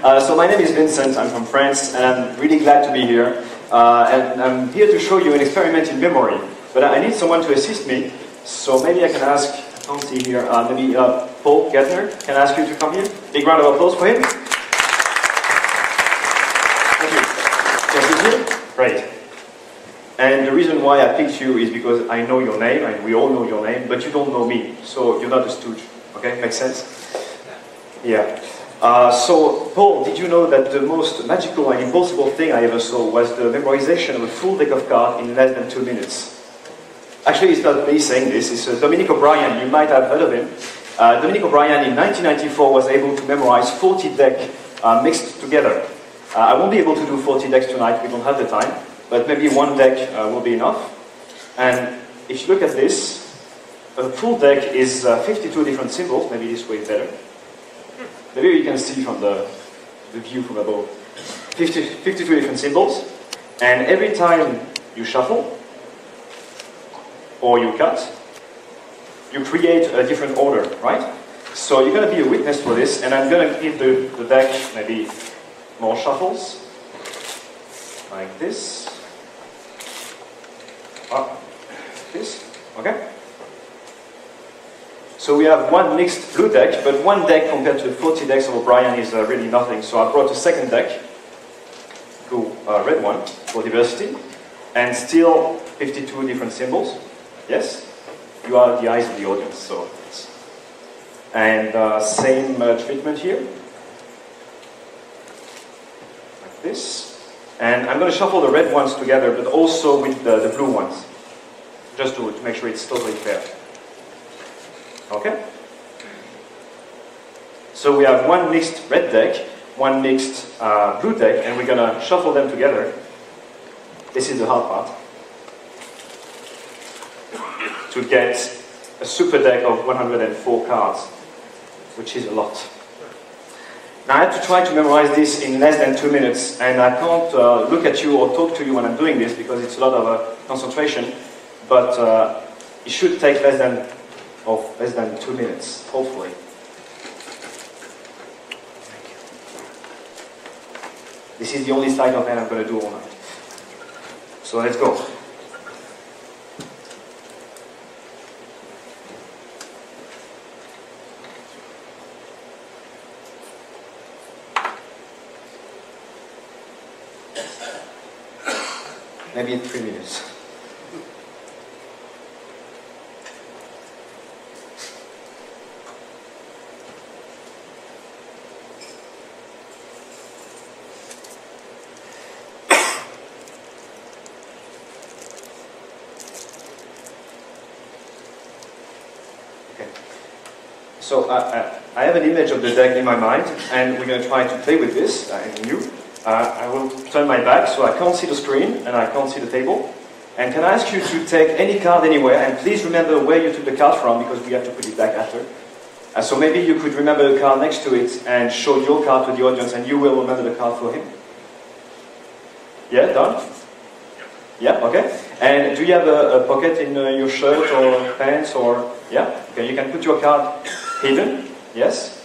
So my name is Vincent, I'm from France, and I'm really glad to be here. And I'm here to show you an experiment in memory. But I need someone to assist me, so maybe I can ask, I can't see here, maybe Paul Gettner, can I ask you to come here? Big round of applause for him. Thank you. Yes, he's here? Great. And the reason why I picked you is because I know your name, and we all know your name, but you don't know me, so you're not a stooge. Okay, makes sense? Yeah. So, Paul, did you know that the most magical and impossible thing I ever saw was the memorization of a full deck of cards in less than 2 minutes? Actually, it's not me saying this, it's Dominic O'Brien. You might have heard of him. Dominic O'Brien in 1994 was able to memorize 40 decks mixed together. I won't be able to do 40 decks tonight, we don't have the time, but maybe one deck will be enough. And if you look at this, a full deck is 52 different symbols, maybe this way is better. Maybe you can see from the view from above. 52 different symbols, and every time you shuffle, or you cut, you create a different order, right? So you're going to be a witness for this, and I'm going to give the deck maybe more shuffles, like this, this, okay? So we have one mixed blue deck, but one deck compared to the 40 decks of O'Brien is really nothing. So I brought a second deck, cool, red one, for diversity, and still 52 different symbols. Yes? You are the eyes of the audience, so yes. And same treatment here, like this. And I'm going to shuffle the red ones together, but also with the blue ones, just to make sure it's totally fair. Okay? So we have one mixed red deck, one mixed blue deck, and we're going to shuffle them together. This is the hard part. To get a super deck of 104 cards, which is a lot. Now I have to try to memorize this in less than 2 minutes, and I can't look at you or talk to you when I'm doing this because it's a lot of concentration, but it should take less than 2 minutes, hopefully. This is the only sleight of hand I'm going to do all night. So let's go. Maybe in 3 minutes. So I have an image of the deck in my mind, and we're going to try to play with this in you. I will turn my back so I can't see the screen and I can't see the table. And can I ask you to take any card anywhere, and please remember where you took the card from because we have to put it back after. So maybe you could remember the card next to it and show your card to the audience, and you will remember the card for him. Yeah, done? Yeah, okay. And do you have a pocket in your shirt or pants or... Yeah? Okay, you can put your card hidden. Yes?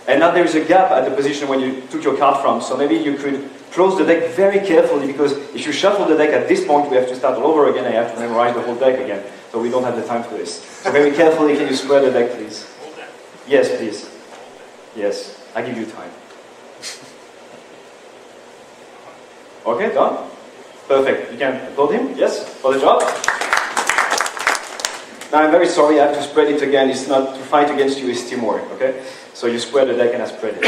And now there is a gap at the position when you took your card from, so maybe you could close the deck very carefully, because if you shuffle the deck at this point, we have to start all over again and you have to memorize the whole deck again. So we don't have the time for this. So very carefully, can you spread the deck, please? Yes, please. Yes, I give you time. Okay, done? Perfect. You can applaud him? Yes? For the job? Now I'm very sorry, I have to spread it again. It's not to fight against you, it's teamwork, okay? So you spread the deck and I spread it.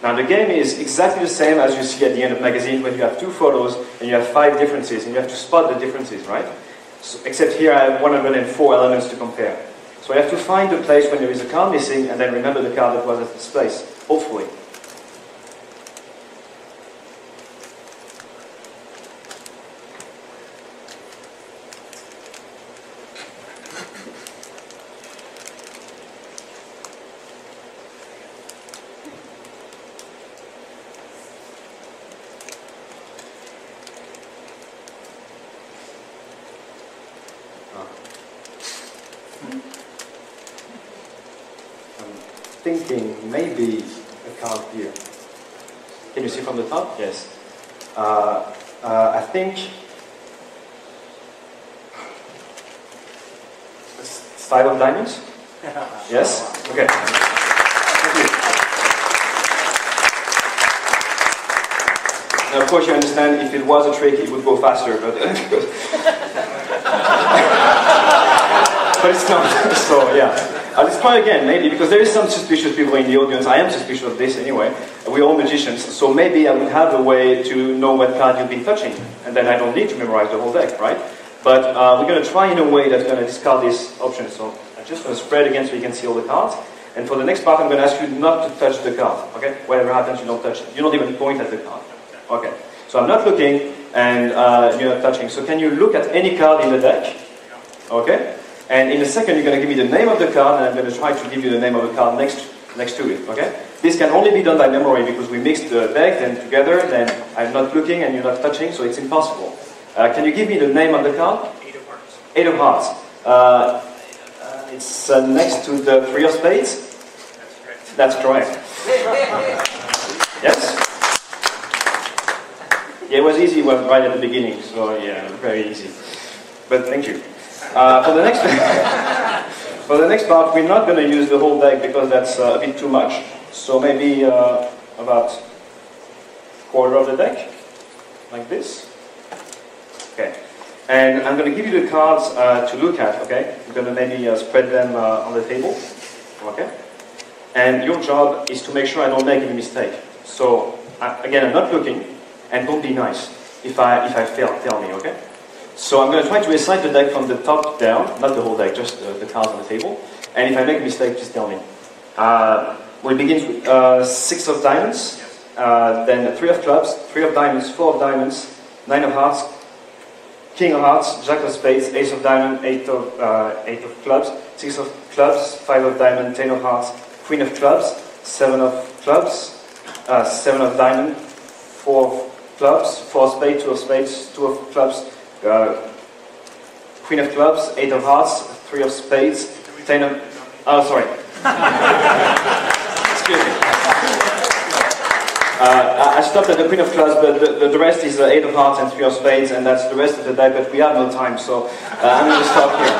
Now the game is exactly the same as you see at the end of magazines when you have 2 photos and you have 5 differences and you have to spot the differences, right? So, except here I have 104 elements to compare. So I have to find the place when there is a card missing and then remember the card that was at this place, hopefully. thinking maybe a card here. Can you see from the top? Yes. I think it's 5 of diamonds. Yes? Okay. Thank you. Now, of course, you understand if it was a trick, it would go faster, but, but it's not. So, yeah. Let's try again, maybe, because there is some suspicious people in the audience. I am suspicious of this anyway. We're all magicians, so maybe I would have a way to know what card you've been touching, and then I don't need to memorize the whole deck, right? But we're going to try in a way that's going to discard this option. So I'm just going to spread again so you can see all the cards. And for the next part, I'm going to ask you not to touch the card, okay? Whatever happens, you don't touch it. You don't even point at the card. Okay. So I'm not looking, and you're not touching. So can you look at any card in the deck? Okay? And in a second, you're going to give me the name of the card, and I'm going to try to give you the name of the card next to it, okay? This can only be done by memory, because we mixed the deck, then together, then I'm not looking and you're not touching, so it's impossible. Can you give me the name of the card? 8 of Hearts. 8 of Hearts. It's next to the 3 of Spades? That's correct. That's correct. Yes? Yeah, it was easy, it was right at the beginning, so yeah, very easy. But thank you. For the next part, we're not going to use the whole deck because that's a bit too much. So maybe about quarter of the deck, like this. Okay. And I'm going to give you the cards to look at, okay? I'm going to maybe spread them on the table, okay? And your job is to make sure I don't make any mistake. So, again, I'm not looking, and don't be nice. If I fail, tell me, okay? So I'm going to try to recite the deck from the top down, not the whole deck, just the cards on the table. And if I make a mistake, just tell me. We begin with 6 of diamonds, then 3 of clubs, 3 of diamonds, 4 of diamonds, 9 of hearts, King of hearts, Jack of spades, Ace of diamond, 8 of clubs, 6 of clubs, 5 of diamond, 10 of hearts, Queen of clubs, 7 of clubs, 7 of diamond, 4 of clubs, 4 of spades, 2 of spades, 2 of clubs, Queen of clubs, 8 of hearts, 3 of spades, 10 of... Oh, sorry. Excuse me. I stopped at the Queen of clubs, but the rest is 8 of hearts and 3 of spades, and that's the rest of the deck, but we have no time, so I'm going to stop here.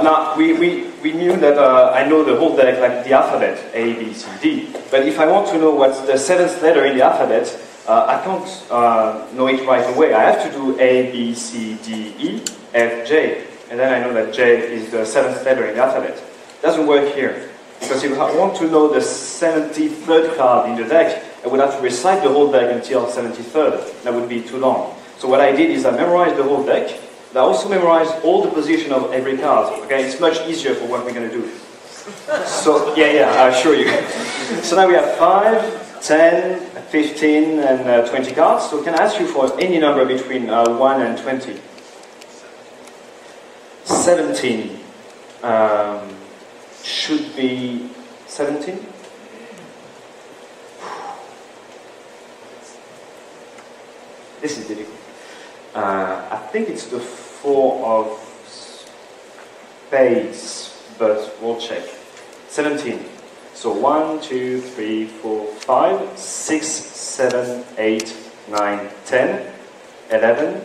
Now, we knew that I know the whole deck, like the alphabet, A, B, C, D, but if I want to know what's the 7th letter in the alphabet, I can't know it right away. I have to do A, B, C, D, E, F, J, and then I know that J is the 7th letter in the alphabet. It doesn't work here, because if I want to know the 73rd card in the deck, I would have to recite the whole deck until 73rd. That would be too long. So what I did is I memorized the whole deck, but I also memorized all the position of every card. Okay, it's much easier for what we're going to do. So, yeah, I assure you. So now we have 5, 10, 15 and 20 cards. So can I ask you for any number between 1 and 20? 17. Should be 17? This is difficult. I think it's the 4 of spades, but we'll check. 17. So 1, 2, 3, 4, 5, 6, 7, 8, 9, 10, 11,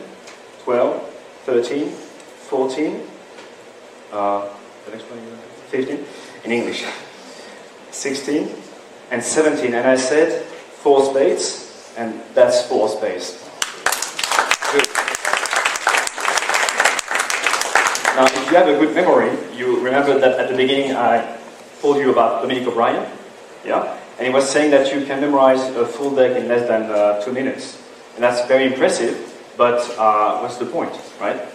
12, 13, 14, the next one, 15, in English, 16, and 17. And I said 4 spades, and that's 4 spades. Good. Now, if you have a good memory, you remember that at the beginning I told you about Dominic O'Brien, yeah? And he was saying that you can memorize a full deck in less than 2 minutes. And that's very impressive, but what's the point, right?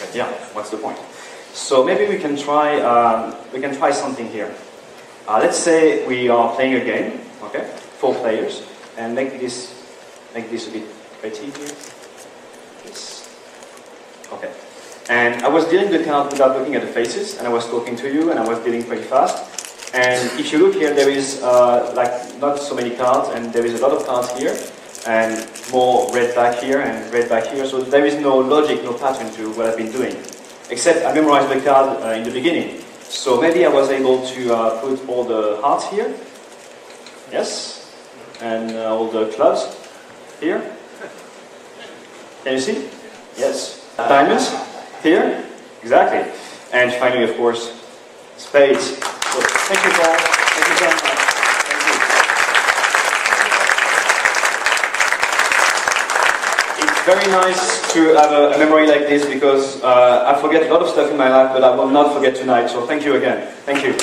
But yeah, what's the point? So maybe we can try something here. Let's say we are playing a game, okay? 4 players, and make this a bit pretty here. Yes. Okay. And I was dealing the cards without looking at the faces, and I was talking to you, and I was dealing pretty fast. And if you look here, there is like not so many cards, and there is a lot of cards here, and more red back here and red back here. So there is no logic, no pattern to what I've been doing. Except I memorized the card in the beginning. So maybe I was able to put all the hearts here. Yes. And all the clubs here. Can you see? Yes. Diamonds here. Exactly. And finally, of course, spades. So thank you, Paul. Thank you very much. Thank you. It's very nice to have a memory like this because I forget a lot of stuff in my life, but I will not forget tonight. So thank you again. Thank you.